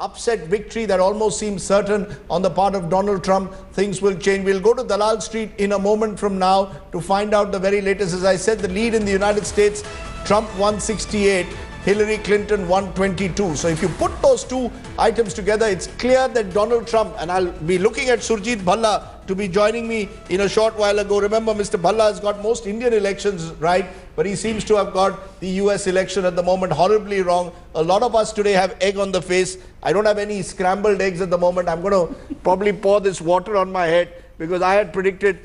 upset victory that almost seems certain on the part of Donald Trump. Things will change. We'll go to Dalal Street in a moment from now to find out the very latest. As I said, the lead in the United States, Trump 168, Hillary Clinton 122. So if you put those two items together, it's clear that Donald Trump, and I'll be looking at Surjit Bhalla to be joining me in a short while ago. Remember, Mr. Bhalla has got most Indian elections right, but he seems to have got the US election at the moment horribly wrong. A lot of us today have egg on the face. I don't have any scrambled eggs at the moment. I'm going to probably pour this water on my head because I had predicted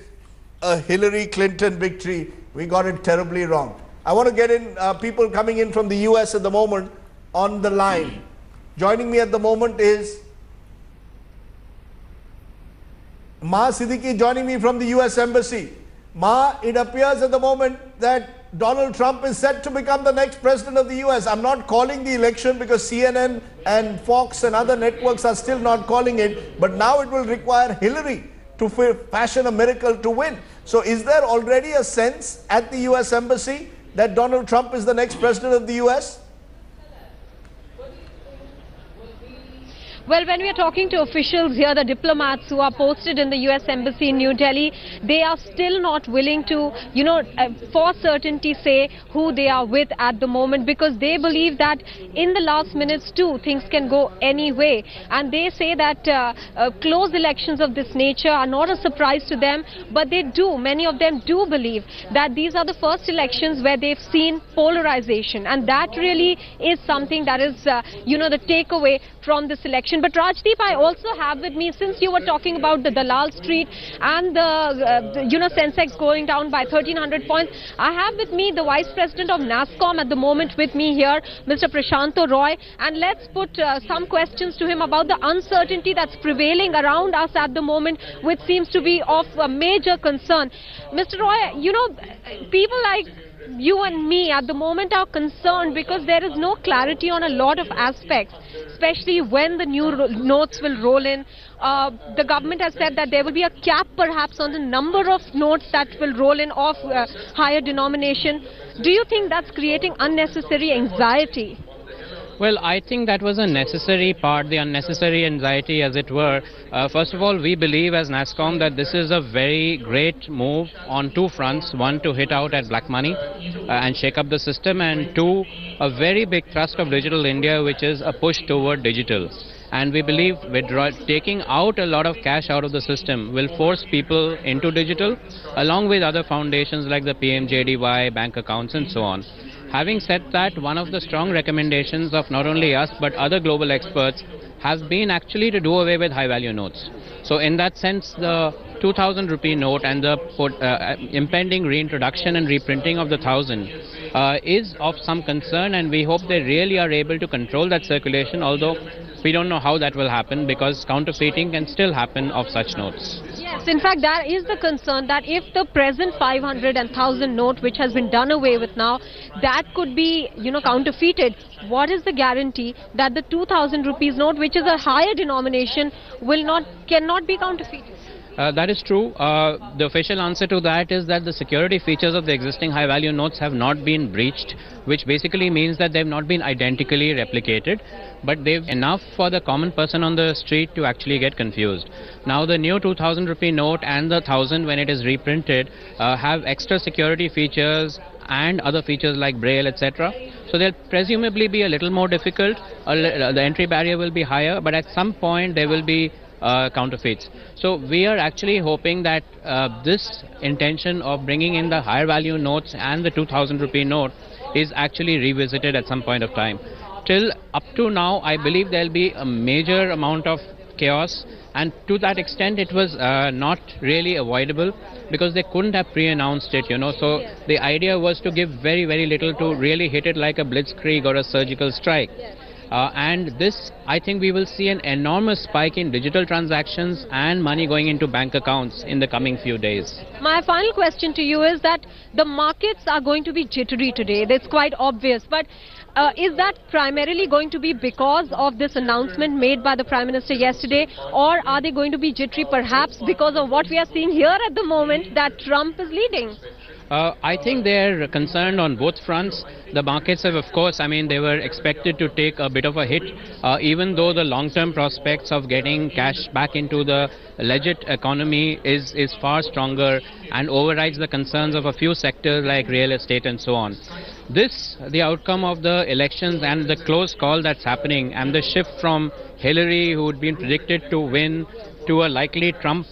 a Hillary Clinton victory. We got it terribly wrong. I want to get in people coming in from the US at the moment on the line. Joining me at the moment is Ma Siddiqui, joining me from the US Embassy. Ma, it appears at the moment that Donald Trump is set to become the next president of the US. I'm not calling the election because CNN and Fox and other networks are still not calling it, but now it will require Hillary to fashion a miracle to win. So is there already a sense at the US Embassy that Donald Trump is the next president of the US? Well, when we are talking to officials here, the diplomats who are posted in the US Embassy in New Delhi, they are still not willing to, for certainty say who they are with at the moment, because they believe that in the last minutes too, things can go any way. And they say that close elections of this nature are not a surprise to them, but many of them do believe that these are the first elections where they've seen polarization. And that really is something that is, the takeaway from this election. But Rajdeep, I also have with me, since you were talking about the Dalal Street and the Sensex going down by 1,300 points, I have with me the Vice President of NASSCOM at the moment with me here, Mr. Prashanto Roy, and let's put some questions to him about the uncertainty that's prevailing around us at the moment, which seems to be of a major concern. Mr. Roy, people like you and me at the moment are concerned because there is no clarity on a lot of aspects, especially when the new notes will roll in. The government has said that there will be a cap perhaps on the number of notes that will roll in of higher denomination. Do you think that's creating unnecessary anxiety? Well, I think that was a necessary part, the unnecessary anxiety as it were. First of all, we believe as NASSCOM that this is a very great move on two fronts. One, to hit out at black money and shake up the system, and two, a very big thrust of Digital India, which is a push toward digital. And we believe taking out a lot of cash out of the system will force people into digital, along with other foundations like the PMJDY, bank accounts and so on. Having said that, one of the strong recommendations of not only us but other global experts has been actually to do away with high value notes. So in that sense, the 2,000 rupee note and the impending reintroduction and reprinting of the 1,000 is of some concern, and we hope they really are able to control that circulation, although we don't know how that will happen because counterfeiting can still happen of such notes. Yes, in fact, that is the concern, that if the present 500 and 1,000 note, which has been done away with now, that could be, counterfeited. What is the guarantee that the 2,000 rupees note, which is a higher denomination, cannot be counterfeited? That is true. The official answer to that is that the security features of the existing high value notes have not been breached, which basically means that they've not been identically replicated, but they've enough for the common person on the street to actually get confused. Now the new 2,000 rupee note and the 1,000 when it is reprinted have extra security features and other features like Braille, etc. So they'll presumably be a little more difficult, the entry barrier will be higher, but at some point there will be counterfeits. So we are actually hoping that this intention of bringing in the higher value notes and the 2,000 rupee note is actually revisited at some point of time. Till up to now, I believe there will be a major amount of chaos, and to that extent it was not really avoidable because they couldn't have pre-announced it, so the idea was to give very, very little to really hit it like a blitzkrieg or a surgical strike. And this, I think we will see an enormous spike in digital transactions and money going into bank accounts in the coming few days. My final question to you is that the markets are going to be jittery today. That's quite obvious. But is that primarily going to be because of this announcement made by the Prime Minister yesterday, or are they going to be jittery perhaps because of what we are seeing here at the moment, that Trump is leading? I think they're concerned on both fronts. The markets have, of course, they were expected to take a bit of a hit, even though the long-term prospects of getting cash back into the legit economy is far stronger and overrides the concerns of a few sectors like real estate and so on. The outcome of the elections and the close call that's happening and the shift from Hillary, who had been predicted to win, to a likely Trump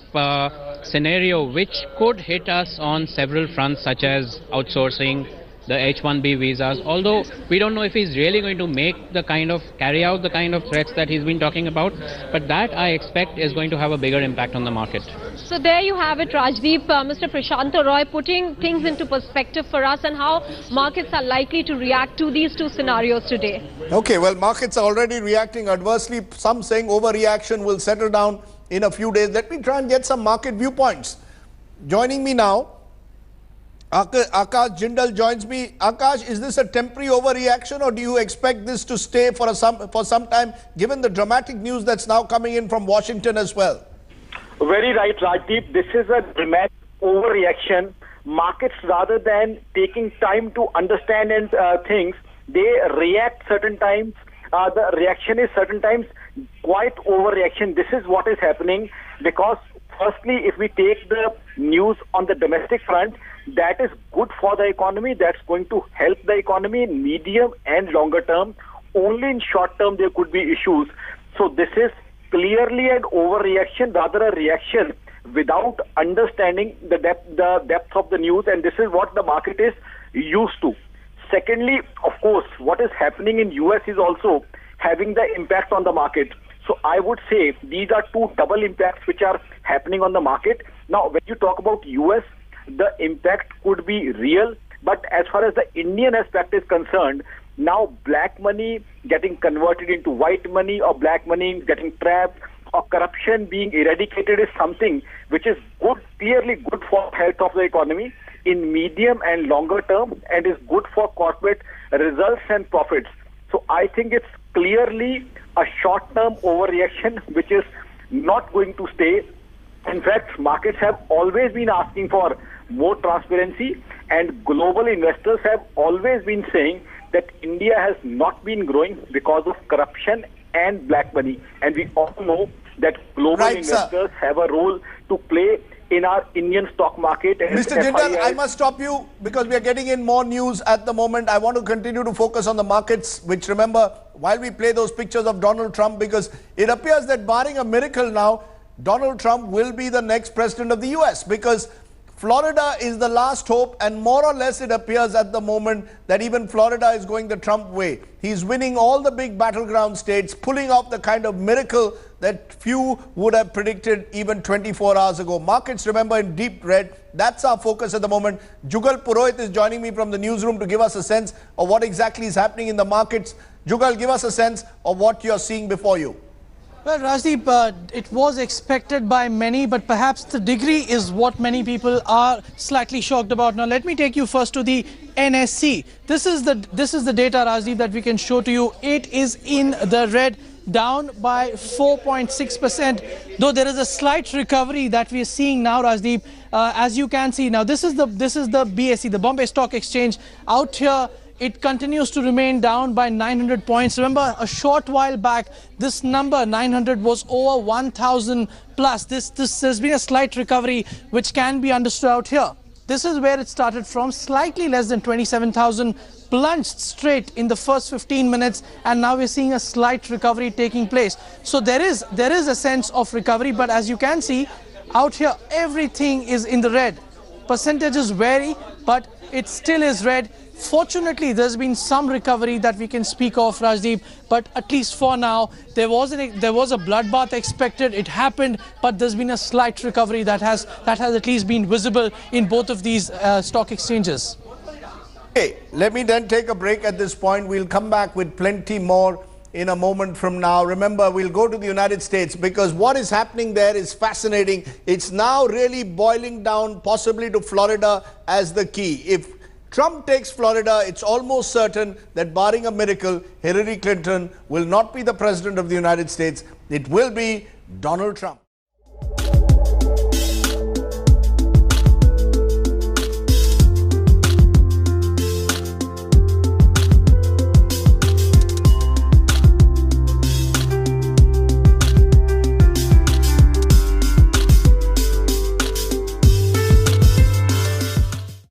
scenario, which could hit us on several fronts, such as outsourcing, the H-1B visas, although we don't know if he's really going to carry out the kind of threats that he's been talking about, but that I expect is going to have a bigger impact on the market. So there you have it, Rajdeep. Mr. Prashant Roy putting things into perspective for us and how markets are likely to react to these two scenarios today. Okay, well, markets are already reacting adversely. Some saying overreaction will settle down in a few days. Let me try and get some market viewpoints. Joining me now, Akash Jindal joins me. Akash, is this a temporary overreaction, or do you expect this to stay for some time, given the dramatic news that's now coming in from Washington as well? Very right, Rajdeep. This is a dramatic overreaction. Markets, rather than taking time to understand things, they react certain times. The reaction is certain times quite overreaction. This is what is happening because, firstly, if we take the news on the domestic front, that is good for the economy. That's going to help the economy in medium and longer term. Only in short term there could be issues. So this is clearly an overreaction, rather a reaction without understanding the depth of the news, and this is what the market is used to. Secondly, of course, what is happening in US is also having the impact on the market. So I would say these are two double impacts which are happening on the market. Now, when you talk about US, the impact could be real, but as far as the Indian aspect is concerned, now black money getting converted into white money, or black money getting trapped, or corruption being eradicated is something which is good, clearly good for health of the economy in medium and longer term, and is good for corporate results and profits. So I think it's clearly a short-term overreaction which is not going to stay. In fact, markets have always been asking for more transparency, and global investors have always been saying that India has not been growing because of corruption and black money. And we all know that global investors have a role to play in our Indian stock market. And Mr. Jindal, I must stop you because we are getting in more news at the moment. I want to continue to focus on the markets, which, remember, while we play those pictures of Donald Trump, because it appears that barring a miracle now, Donald Trump will be the next president of the US, because Florida is the last hope, and more or less it appears at the moment that even Florida is going the Trump way. He's winning all the big battleground states, pulling off the kind of miracle that few would have predicted even 24 hours ago. Markets, remember, in deep red. That's our focus at the moment. Jugal Purohit is joining me from the newsroom to give us a sense of what exactly is happening in the markets. Jugal, give us a sense of what you're seeing before you. Well, Rajdeep, it was expected by many, but perhaps the degree is what many people are slightly shocked about. Now, let me take you first to the NSE. This is the data, Rajdeep, that we can show to you. It is in the red, down by 4.6%. Though there is a slight recovery that we are seeing now, Rajdeep, as you can see. Now, this is the BSE, the Bombay Stock Exchange. Out here, it continues to remain down by 900 points. Remember, a short while back, this number 900 was over 1,000 plus. There's been a slight recovery which can be understood out here. This is where it started from, slightly less than 27,000, plunged straight in the first 15 minutes, and now we're seeing a slight recovery taking place. So there is a sense of recovery, but as you can see, out here everything is in the red. Percentages vary, but it still is red. Fortunately, there's been some recovery that we can speak of, Rajdeep, but at least for now, there was a bloodbath expected. It happened, but there's been a slight recovery that has at least been visible in both of these stock exchanges. Okay, let me then take a break at this point. We'll come back with plenty more in a moment from now. Remember, we'll go to the United States because what is happening there is fascinating. It's now really boiling down possibly to Florida as the key. If Trump takes Florida, it's almost certain that barring a miracle, Hillary Clinton will not be the president of the United States. It will be Donald Trump.